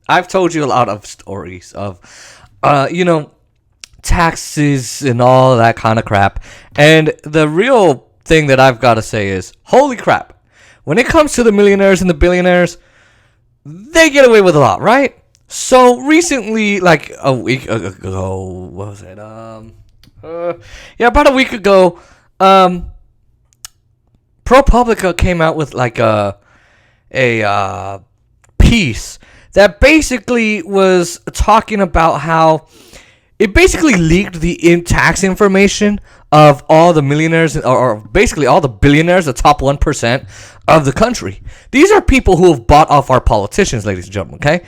I've told you a lot of stories of, taxes and all that kind of crap. And the real thing that I've got to say is, holy crap. When it comes to the millionaires and the billionaires, they get away with a lot, right? So recently, like a week ago, what was it? About a week ago, Pro Publica came out with like a piece that basically was talking about how it basically leaked the tax information of all the millionaires, or basically all the billionaires, the top 1% of the country. These are people who have bought off our politicians, ladies and gentlemen, okay?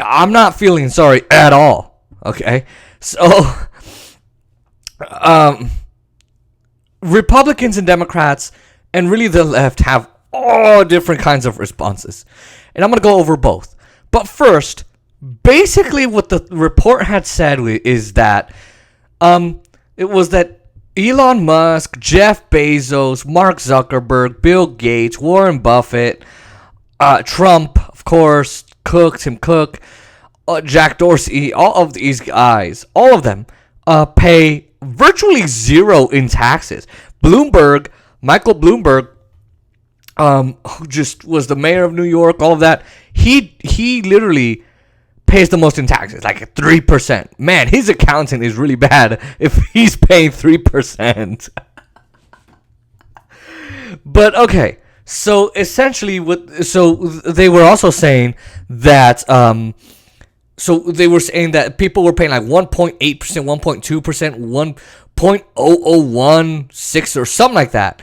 I'm not feeling sorry at all, okay? So, Republicans and Democrats, and really the left, have all different kinds of responses. And I'm going to go over both. But first, basically what the report had said is that it was that Elon Musk, Jeff Bezos, Mark Zuckerberg, Bill Gates, Warren Buffett, Trump, of course, Tim Cook, Jack Dorsey, all of these guys, all of them pay virtually zero in taxes. Michael Bloomberg, who just was the mayor of New York, all of that, he literally pays the most in taxes, like 3%. Man, his accountant is really bad if he's paying 3%. But okay, so essentially, they were also saying that, people were paying like 1.8%, 1.2%, 1.0016 or something like that,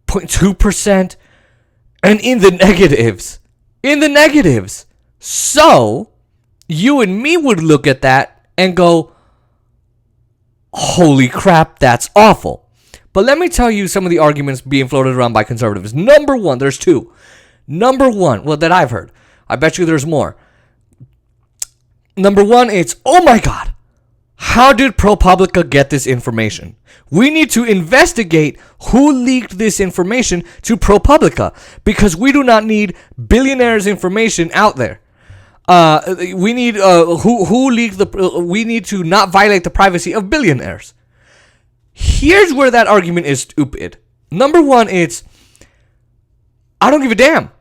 0.2%, and in the negatives. So you and me would look at that and go, holy crap, that's awful. But let me tell you some of the arguments being floated around by conservatives. Number one, there's two. Number one, well, that I've heard. I bet you there's more. Number one, it's, oh my God, how did Pro Publica get this information? We need to investigate who leaked this information to Pro Publica, because we do not need billionaires' information out there. We need who leaked we need to not violate the privacy of billionaires. Here's where that argument is stupid. Number one, it's, I don't give a damn.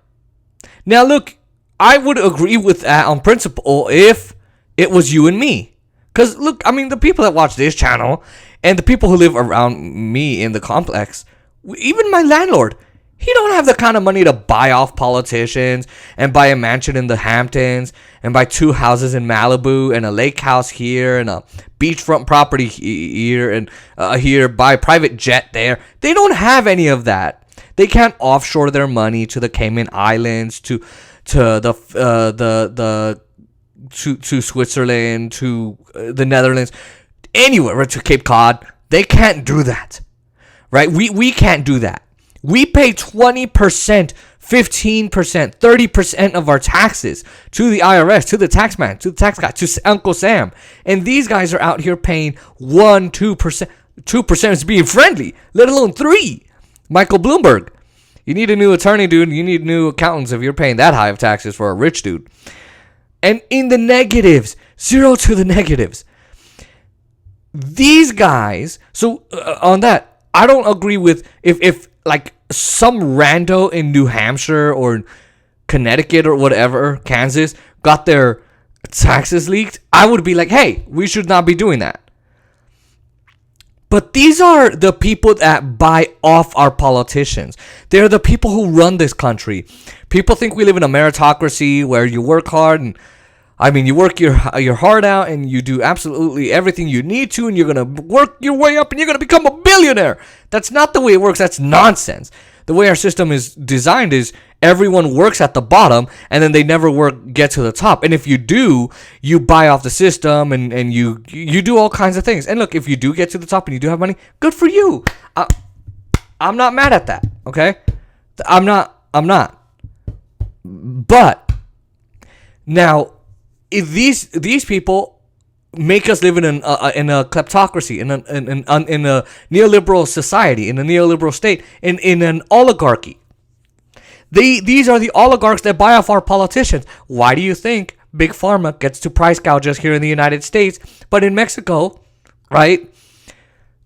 Now look, I would agree with that on principle if it was you and me. Because look, I mean, the people that watch this channel and the people who live around me in the complex, even my landlord, he don't have the kind of money to buy off politicians and buy a mansion in the Hamptons and buy 2 houses in Malibu and a lake house here and a beachfront property here and here, buy a private jet there. They don't have any of that. They can't offshore their money to the Cayman Islands, to Switzerland, to the Netherlands, anywhere, right, to Cape Cod. They can't do that, right? We can't do that. We pay 20%, 15%, 30% of our taxes to the IRS, to the tax man, to the tax guy, to Uncle Sam. And these guys are out here paying 1%, 2%. 2% is being friendly, let alone 3%. Michael Bloomberg. You need a new attorney, dude. You need new accountants if you're paying that high of taxes for a rich dude. And in the negatives, 0 to the negatives. These guys, so on that, I don't agree with if like some rando in New Hampshire or Connecticut or whatever, Kansas, got their taxes leaked. I would be like, hey, we should not be doing that. But these are the people that buy off our politicians. They're the people who run this country. People think we live in a meritocracy where you work hard and, I mean, you work your heart out and you do absolutely everything you need to, and you're going to work your way up and you're going to become a billionaire. That's not the way it works. That's nonsense. The way our system is designed is everyone works at the bottom and then they never get to the top. And if you do, you buy off the system and you do all kinds of things. And look, if you do get to the top and you do have money, good for you. I'm not mad at that, okay? I'm not. But now, if these people make us live in a kleptocracy, in a neoliberal society, in a neoliberal state, in an oligarchy. These are the oligarchs that buy off our politicians. Why do you think Big Pharma gets to price gouge us here in the United States, but in Mexico, right,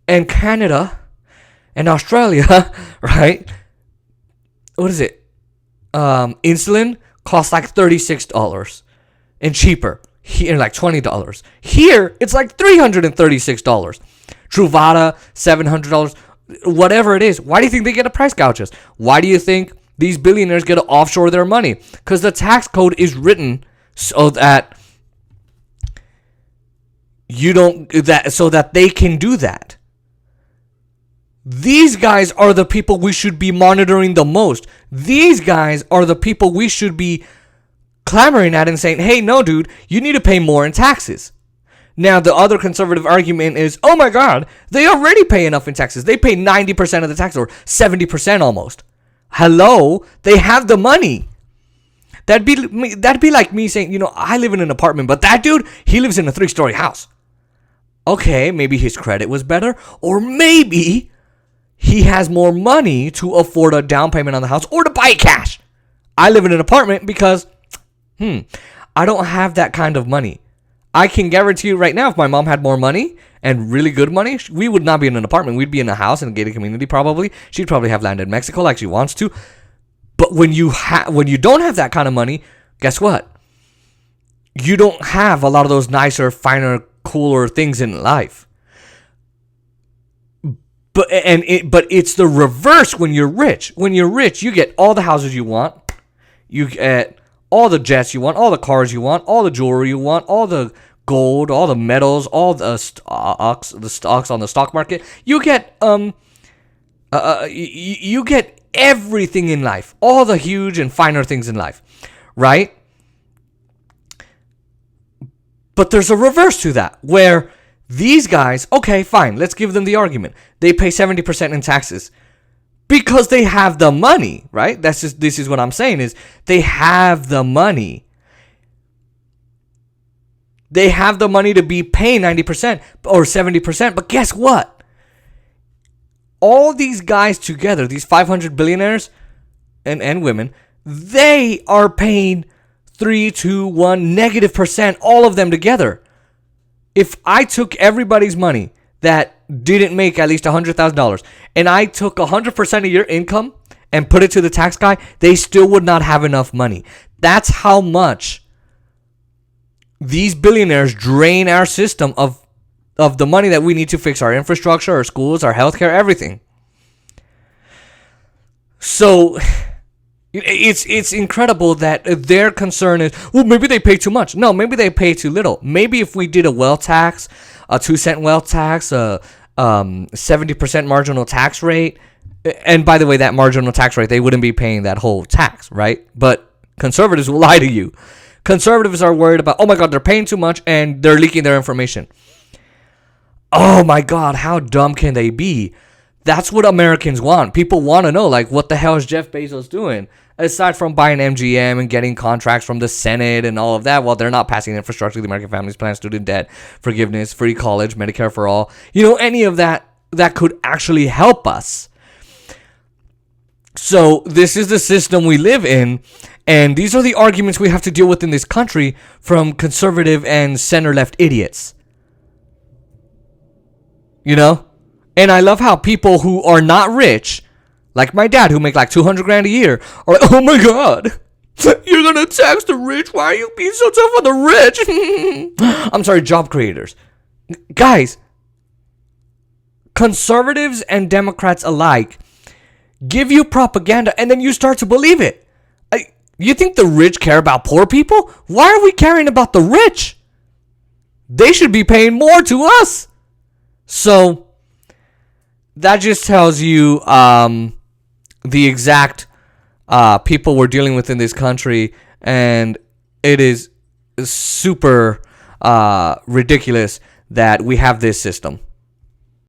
and Canada and Australia, right, what is it? Insulin costs like $36 and cheaper. Here, like $20. Here, it's like $336. Truvada, $700. Whatever it is. Why do you think they get a price gouge us? Why do you think these billionaires get to offshore their money? Because the tax code is written so that so that they can do that. These guys are the people we should be monitoring the most. These guys are the people we should be clamoring at and saying, hey, no, dude, you need to pay more in taxes. Now, the other conservative argument is, oh my God, they already pay enough in taxes. They pay 90% of the tax, or 70% almost. Hello? They have the money. That'd be like me saying, I live in an apartment, but that dude, he lives in a 3-story house. Okay, maybe his credit was better, or maybe he has more money to afford a down payment on the house or to buy it cash. I live in an apartment because I don't have that kind of money. I can guarantee you right now, if my mom had more money and really good money, we would not be in an apartment. We'd be in a house in a gated community probably. She'd probably have land in Mexico like she wants to. But when you don't have that kind of money, guess what? You don't have a lot of those nicer, finer, cooler things in life. But it's the reverse when you're rich. When you're rich, you get all the houses you want. You get all the jets you want, all the cars you want, all the jewelry you want, all the gold, all the metals, all the stocks on the stock market. You get you get everything in life, all the huge and finer things in life, right? But there's a reverse to that, where these guys, okay, fine, let's give them the argument. They pay 70% in taxes. Because they have the money, right? This is what I'm saying is they have the money. They have the money to be paying 90% or 70%. But guess what? All these guys together, these 500 billionaires and women, they are paying 3, 2, 1, -%, all of them together. If I took everybody's money that didn't make at least $100,000, and I took 100% of your income and put it to the tax guy, they still would not have enough money. That's how much these billionaires drain our system of the money that we need to fix our infrastructure, our schools, our healthcare, everything. So it's incredible that their concern is, well, maybe they pay too much. No, maybe they pay too little. Maybe if we did a wealth tax, a 2-cent wealth tax, a 70% marginal tax rate, and by the way, that marginal tax rate, they wouldn't be paying that whole tax, right? But conservatives will lie to you. Conservatives are worried about, oh my God, they're paying too much and they're leaking their information. Oh my God, how dumb can they be? That's what Americans want. People want to know, like, what the hell is Jeff Bezos doing? Aside from buying MGM and getting contracts from the Senate and all of that, well, they're not passing infrastructure, the American Families Plan, student debt, forgiveness, free college, Medicare for all. Any of that could actually help us. So this is the system we live in, and these are the arguments we have to deal with in this country from conservative and center-left idiots. And I love how people who are not rich, like my dad, who make like $200,000 a year, are like, oh my God, you're gonna tax the rich? Why are you being so tough on the rich? I'm sorry, job creators. Guys, conservatives and Democrats alike give you propaganda and then you start to believe it. You think the rich care about poor people? Why are we caring about the rich? They should be paying more to us. So that just tells you the exact people we're dealing with in this country, and it is super ridiculous that we have this system.